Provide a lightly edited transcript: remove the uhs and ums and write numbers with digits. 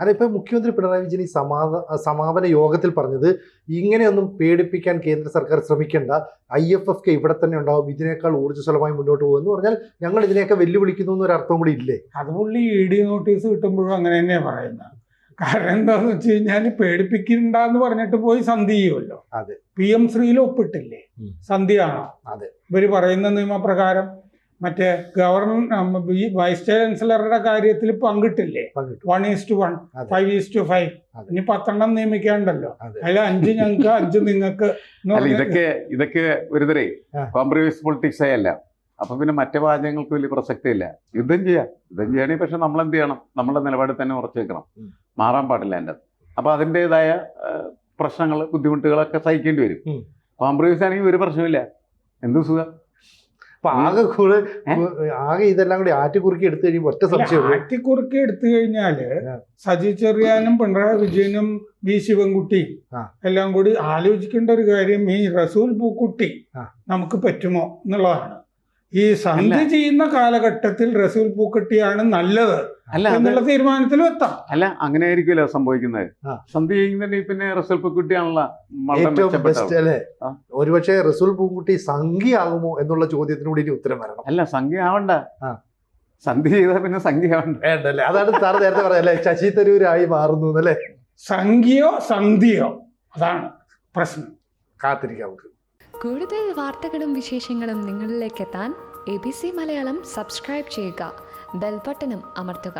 അതിപ്പോ മുഖ്യമന്ത്രി പിണറായി വിജയൻ ഈ സമാപന യോഗത്തിൽ പറഞ്ഞത് ഇങ്ങനെയൊന്നും പേടിപ്പിക്കാൻ കേന്ദ്ര സർക്കാർ ശ്രമിക്കേണ്ട, IFFK ഇവിടെ തന്നെ ഉണ്ടാവും, ഇതിനേക്കാൾ ഊർജ്ജസ്വലമായി മുന്നോട്ട് പോകുമെന്ന് പറഞ്ഞാൽ ഞങ്ങൾ ഇതിനെയൊക്കെ വെല്ലുവിളിക്കുന്നു എന്നൊരു അർത്ഥം കൂടി ഇല്ലേ? അത് പുള്ളി ED നോട്ടീസ് കിട്ടുമ്പോഴും അങ്ങനെ തന്നെയാണ് പറയുന്നത്. കാരണം എന്താന്ന് വെച്ച് കഴിഞ്ഞാൽ പേടിപ്പിക്കണ്ടെന്ന് പറഞ്ഞിട്ട് പോയി സന്ധി ചെയ്യുമല്ലോ. അതെ, PM ശ്രീയിൽ ഒപ്പിട്ടില്ലേ? സന്ധിയാണോ? അതെ. ഇവര് പറയുന്ന നിയമപ്രകാരം മറ്റേ വൈസ് ചാൻസലറുടെ കാര്യത്തിൽ പങ്കിട്ടില്ലേ? 1:1, 5:5. ഇനി 10 നിയമിക്കാണ്ടല്ലോ. അതിൽ 5 ഞങ്ങൾക്ക് 5 നിങ്ങൾക്ക്. ഇതൊക്കെ ഒരു തരേ കോംപ്രമൈസ് പൊളിറ്റിക്സ് ആയല്ല. അപ്പൊ പിന്നെ മറ്റു വാചകങ്ങൾക്ക് വലിയ പ്രസക്തിയില്ല. യുദ്ധം ചെയ്യണമെങ്കിൽ പക്ഷെ നമ്മൾ എന്ത് ചെയ്യണം? നമ്മുടെ നിലപാട് തന്നെ ഉറച്ചു വെക്കണം, മാറാൻ പാടില്ല എൻ്റെ. അപ്പൊ അതിൻ്റെതായ പ്രശ്നങ്ങൾ, ബുദ്ധിമുട്ടുകളൊക്കെ സഹിക്കേണ്ടി വരും. കോംപ്രമൈസ് ആണെങ്കിൽ ഒരു പ്രശ്നമില്ല, എന്ത് സുഖം. അപ്പൊ ആകെ ഇതെല്ലാം കൂടി ആറ്റിക്കുറുക്കി എടുത്തു കഴിയുമ്പോൾ ഒറ്റ സംശയം, ആറ്റിക്കുറുക്കി എടുത്തു കഴിഞ്ഞാല് സജി ചെറിയാനും പിണറായി വിജയനും വി ശിവൻകുട്ടിയും എല്ലാം കൂടി ആലോചിക്കേണ്ട ഒരു കാര്യം, ഈ റസൂൽ പൂക്കുട്ടി നമുക്ക് പറ്റുമോ എന്നുള്ളതാണ്. ഈ സന്ധി ചെയ്യുന്ന കാലഘട്ടത്തിൽ റസൂൽ പൂക്കുട്ടിയാണ് നല്ലത് എന്നുള്ള തീരുമാനത്തിലും എത്താം. അല്ല, അങ്ങനെ ആയിരിക്കുമല്ലോ സംഭവിക്കുന്നത്. സന്ധി ചെയ്യുന്നുണ്ടെങ്കിൽ പിന്നെ റസൂൽ പൂക്കുട്ടിയാണല്ലോ ഏറ്റവും ബെസ്റ്റ് അല്ലേ? ഒരുപക്ഷെ റസൂൽ പൂക്കുട്ടി സംഖ്യയാകുമോ എന്നുള്ള ചോദ്യത്തിനൂടെ ഇനി ഉത്തരം വരണം. അല്ല, സംഖ്യ ആവണ്ട. സന്ധി ചെയ്താൽ പിന്നെ സംഖ്യ ആവണ്ട. വേണ്ടല്ലേ? അതാണ് സാർ നേരത്തെ പറഞ്ഞല്ലേ, ശശി തരൂരായി മാറുന്നു അല്ലേ? സംഖ്യയോ സന്ധിയോ, അതാണ് പ്രശ്നം. കാത്തിരിക്കാം നമുക്ക്. കൂടുതൽ വാർത്തകളും വിശേഷങ്ങളും നിങ്ങളിലേക്ക് എത്താൻ ABC മലയാളം സബ്സ്ക്രൈബ് ചെയ്യുക, ബെൽ ബട്ടണും അമർത്തുക.